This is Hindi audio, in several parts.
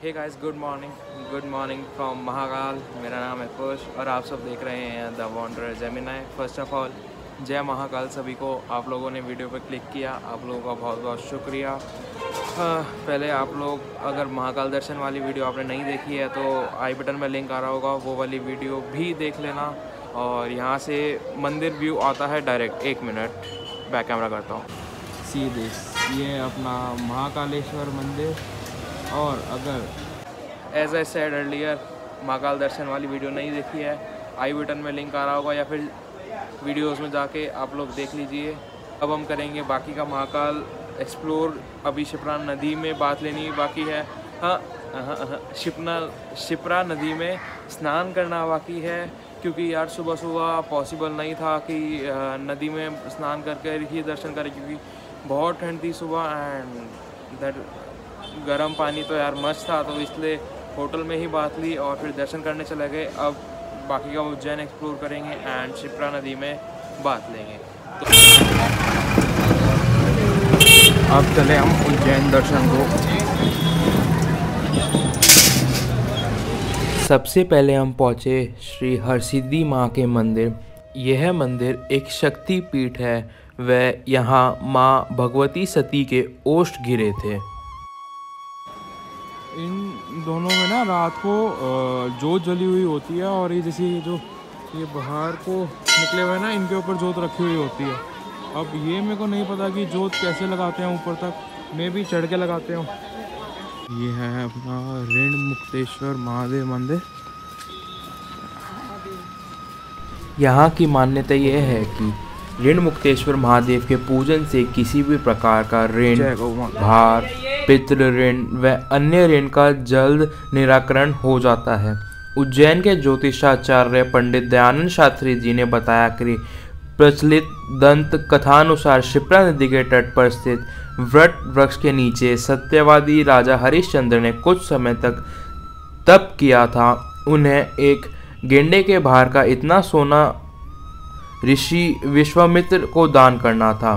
Hey guys, good morning from Mahakal. मेरा नाम है खुश और आप सब देख रहे हैं the wanderer Gemini. First of all जय महाकाल सभी को। आप लोगों ने वीडियो पर क्लिक किया, आप लोगों का बहुत बहुत शुक्रिया। पहले आप लोग अगर महाकाल दर्शन वाली वीडियो आपने नहीं देखी है तो आई बटन में लिंक आ रहा होगा, वो वाली वीडियो भी देख लेना। और यहाँ से मंदिर व्यू आता है डायरेक्ट। 1 मिनट बैक कैमरा करता हूँ। सी दिस, ये अपना महाकालेश्वर मंदिर। और अगर as I said earlier Mahakal दर्शन वाली वीडियो नहीं देखी है, आई बटन में लिंक आ रहा होगा या फिर वीडियोस में जाके आप लोग देख लीजिए। अब हम करेंगे बाकी का महाकाल एक्सप्लोर। अभी शिप्रा नदी में बात लेनी बाकी है। शिप्रा नदी में स्नान करना बाकी है, क्योंकि यार सुबह सुबह पॉसिबल नहीं था कि नदी में स्नान करके ही दर्शन करें, क्योंकि बहुत ठंड थी सुबह एंड दैट गर्म पानी तो यार मस्त था, तो इसलिए होटल में ही बात ली और फिर दर्शन करने चले गए। अब बाकी का उज्जैन एक्सप्लोर करेंगे एंड शिप्रा नदी में बात लेंगे। तो अब चले हम उज्जैन दर्शन को। सबसे पहले हम पहुँचे श्री हरसिद्धि माँ के मंदिर। यह मंदिर एक शक्ति पीठ है। वह यहाँ माँ भगवती सती के ओष्ठ गिरे थे। इन दोनों में ना रात को जोत जली हुई होती है, और ये जैसे ये बाहर को निकले हुए ना, इनके ऊपर जोत रखी हुई होती है। अब ये मेरे को नहीं पता कि जोत कैसे लगाते हैं ऊपर तक, मैं भी चढ़ के लगाते हूँ। ये है अपना ऋण मुक्तेश्वर महादेव मंदिर। यहाँ की मान्यता यह है कि ऋण मुक्तेश्वर महादेव के पूजन से किसी भी प्रकार का ऋण, भार, पितृ ऋण व अन्य ऋण का जल्द निराकरण हो जाता है। उज्जैन के ज्योतिषाचार्य पंडित दयानंद शास्त्री जी ने बताया कि प्रचलित दंत कथानुसार शिप्रा नदी के तट पर स्थित वट वृक्ष के नीचे सत्यवादी राजा हरिश्चंद्र ने कुछ समय तक तप किया था। उन्हें एक गेंडे के भार का इतना सोना ऋषि विश्वामित्र को दान करना था।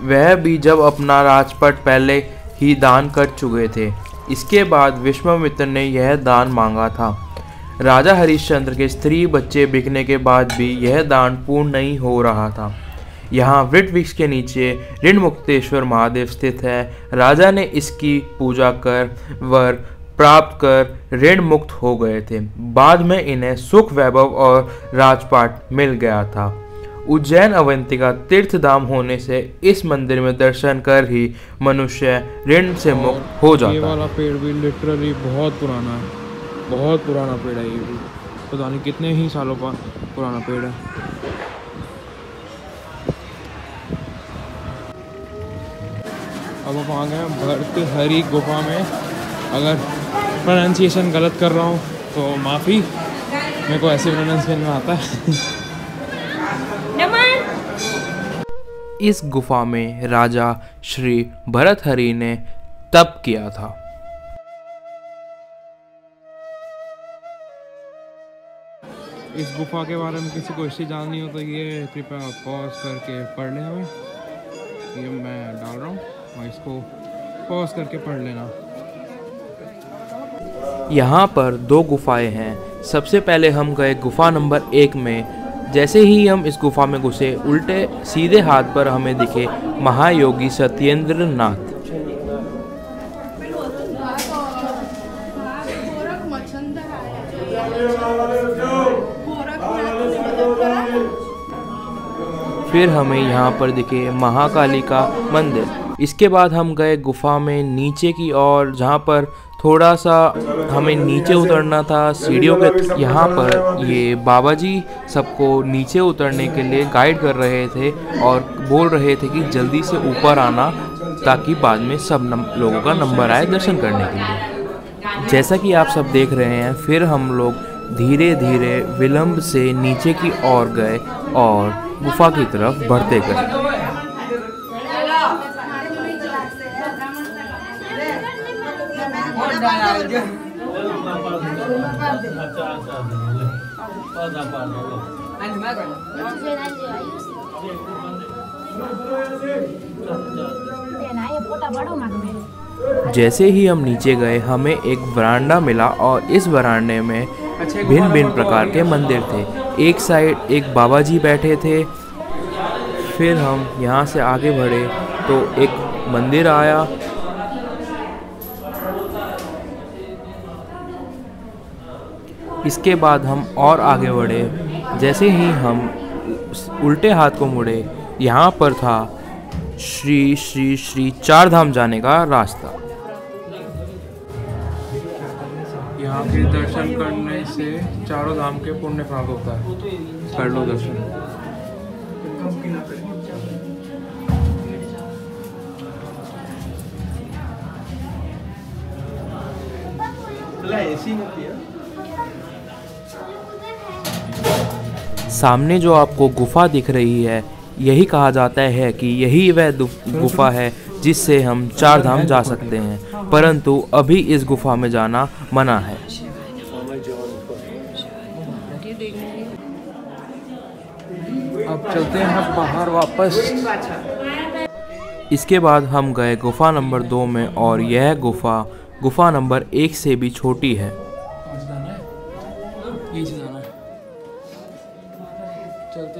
वह भी जब अपना राजपट पहले ही दान कर चुके थे। इसके बाद विश्वामित्र ने यह दान मांगा था। राजा हरिश्चंद्र के स्त्री बच्चे बिकने के बाद भी यह दान पूर्ण नहीं हो रहा था। यहाँ वट वृक्ष के नीचे ऋण मुक्तेश्वर महादेव स्थित है। राजा ने इसकी पूजा कर वर प्राप्त कर ऋण मुक्त हो गए थे। बाद में इन्हें सुख वैभव और राजपाट मिल गया था। उज्जैन अवंतिका तीर्थ धाम होने से इस मंदिर में दर्शन कर ही मनुष्य ऋण से मुक्त हो जाता है। ये वाला पेड़ भी लिटरली बहुत पुराना है, बहुत पुराना पेड़ है। ये भी पता नहीं कितने ही सालों का पुराना पेड़ है। अब हम आ गए भर्तृहरि गुफा में। अगर प्रोनाउंसिएशन गलत कर रहा हूँ तो माफ़ी, मेरे को ऐसे प्रोनाउंसिएशन में आता है। इस गुफा में राजा श्री भर्तृहरि ने तप किया था। इस गुफा के बारे में किसी को हिस्ट्री जाननी हो तो ये कृपया पॉज करके पढ़ लें। हमें ये मैं डाल रहा हूँ और इसको पॉज करके पढ़ लेना। यहाँ पर 2 गुफाएं हैं। सबसे पहले हम गए गुफा नंबर 1 में। जैसे ही हम इस गुफा में घुसे, उल्टे सीधे हाथ पर हमें दिखे महायोगी सत्येंद्र नाथ। फिर हमें यहाँ पर दिखे महाकाली का मंदिर। इसके बाद हम गए गुफा में नीचे की ओर, जहाँ पर थोड़ा सा हमें नीचे उतरना था सीढ़ियों के। यहाँ पर ये बाबा जी सबको नीचे उतरने के लिए गाइड कर रहे थे और बोल रहे थे कि जल्दी से ऊपर आना, ताकि बाद में सब लोगों का नंबर आए दर्शन करने के लिए। जैसा कि आप सब देख रहे हैं, फिर हम लोग धीरे धीरे विलंब से नीचे की ओर गए और गुफा की तरफ बढ़ते गए। जैसे ही हम नीचे गए हमें एक वरांडा मिला और इस वरांडे में भिन्न भिन्न प्रकार के मंदिर थे। एक साइड एक बाबा जी बैठे थे। फिर हम यहाँ से आगे बढ़े तो एक मंदिर आया। इसके बाद हम और आगे बढ़े। जैसे ही हम उल्टे हाथ को मुड़े यहाँ पर था श्री श्री श्री चार धाम जाने का रास्ता। यहाँ के दर्शन करने से चारों धाम के पुण्य प्राप्त होता है। कर लो दर्शन। सामने जो आपको गुफा दिख रही है, यही कहा जाता है कि यही वह गुफा है जिससे हम चार धाम जा सकते हैं, परंतु अभी इस गुफा में जाना मना है। अब चलते हैं बाहर वापस। इसके बाद हम गए गुफा नंबर 2 में और यह गुफा नंबर 1 से भी छोटी है। चलते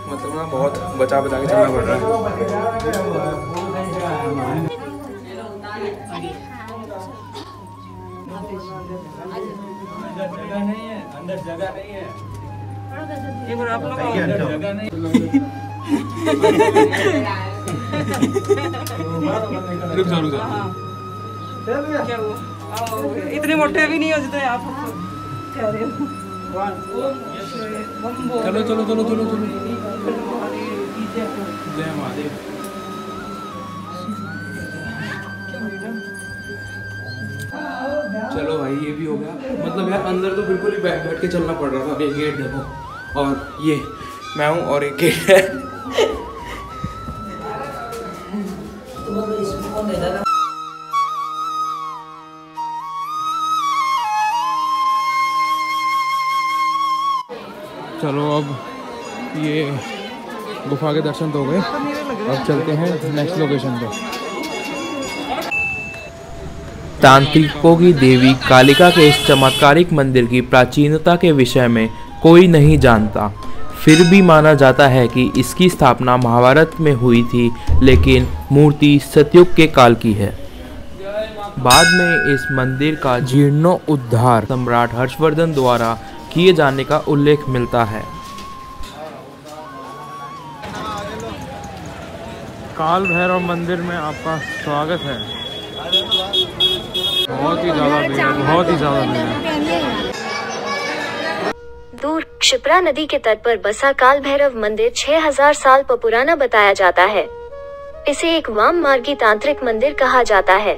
मतलब ना बहुत बचा बचा के चलना पड़ रहा है। जगह नहीं है, अंदर जगह नहीं है। एक बार आप लोग जगह नहीं। रुक जाओ। क्या हुआ? इतने मोटे भी नहीं हो जितने आप कह रहे हो। चलो चलो चलो चलो चलो। जय महादेव। चलो भाई ये भी हो गया। मतलब यार अंदर तो बिल्कुल ही बैठ बैठ के चलना पड़ रहा था। ये गेट देखो और ये मैं हूँ और एक गेट है। चलो अब ये गुफा के दर्शन तो हो गए। अब चलते हैं नेक्स्ट लोकेशन पे। तांत्रिकों की देवी कालिका के इस चमत्कारिक मंदिर की प्राचीनता के विषय में कोई नहीं जानता। फिर भी माना जाता है कि इसकी स्थापना महाभारत में हुई थी, लेकिन मूर्ति सतयुग के काल की है। बाद में इस मंदिर का जीर्णोद्धार सम्राट हर्षवर्धन द्वारा किए जाने का उल्लेख मिलता है। काल भैरव मंदिर में आपका स्वागत है। बहुत ही ज्यादा भीड़ है, बहुत ही ज्यादा भीड़ है। दूर क्षिप्रा नदी के तट पर बसा काल भैरव मंदिर 6000 साल पुराना बताया जाता है। इसे एक वाम मार्गी तांत्रिक मंदिर कहा जाता है।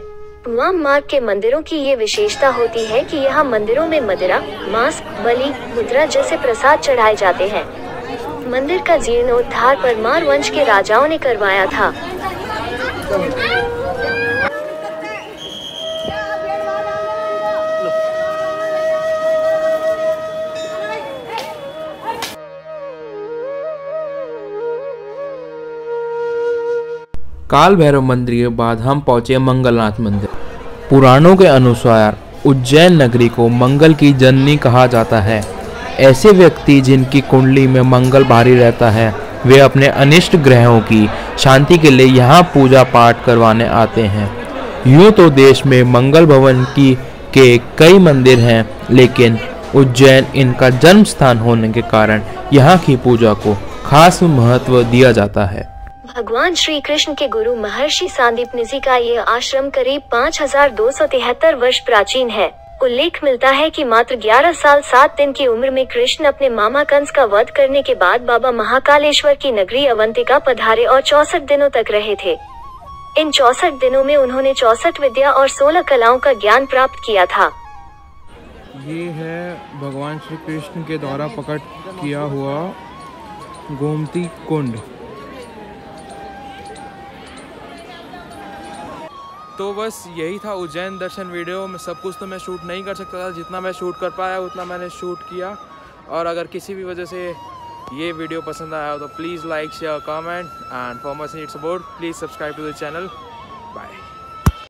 वाम मार्ग के मंदिरों की ये विशेषता होती है कि यहाँ मंदिरों में मदिरा, मांस, बलि, मुद्रा जैसे प्रसाद चढ़ाए जाते हैं। मंदिर का जीर्णोद्धार परमार वंश के राजाओं ने करवाया था। काल भैरव मंदिर के बाद हम पहुंचे मंगलनाथ मंदिर। पुराणों के अनुसार उज्जैन नगरी को मंगल की जननी कहा जाता है। ऐसे व्यक्ति जिनकी कुंडली में मंगल भारी रहता है, वे अपने अनिष्ट ग्रहों की शांति के लिए यहाँ पूजा पाठ करवाने आते हैं। यूँ तो देश में मंगल भवन के कई मंदिर हैं, लेकिन उज्जैन इनका जन्म स्थान होने के कारण यहाँ की पूजा को खास महत्व दिया जाता है। भगवान श्री कृष्ण के गुरु महर्षि सांदीपनि जी का यह आश्रम करीब 5273 वर्ष प्राचीन है। उल्लेख मिलता है कि मात्र 11 साल 7 दिन की उम्र में कृष्ण अपने मामा कंस का वध करने के बाद बाबा महाकालेश्वर की नगरी अवंतिका पधारे और 64 दिनों तक रहे थे। इन 64 दिनों में उन्होंने 64 विद्या और 16 कलाओं का ज्ञान प्राप्त किया था। ये है भगवान श्री कृष्ण के द्वारा प्रकट किया हुआ गोमती कुंड। तो बस यही था उज्जैन दर्शन वीडियो में। सब कुछ तो मैं शूट नहीं कर सकता था, जितना मैं शूट कर पाया उतना मैंने शूट किया। और अगर किसी भी वजह से ये वीडियो पसंद आया हो तो please like share comment and for much need support please subscribe to the channel. Bye.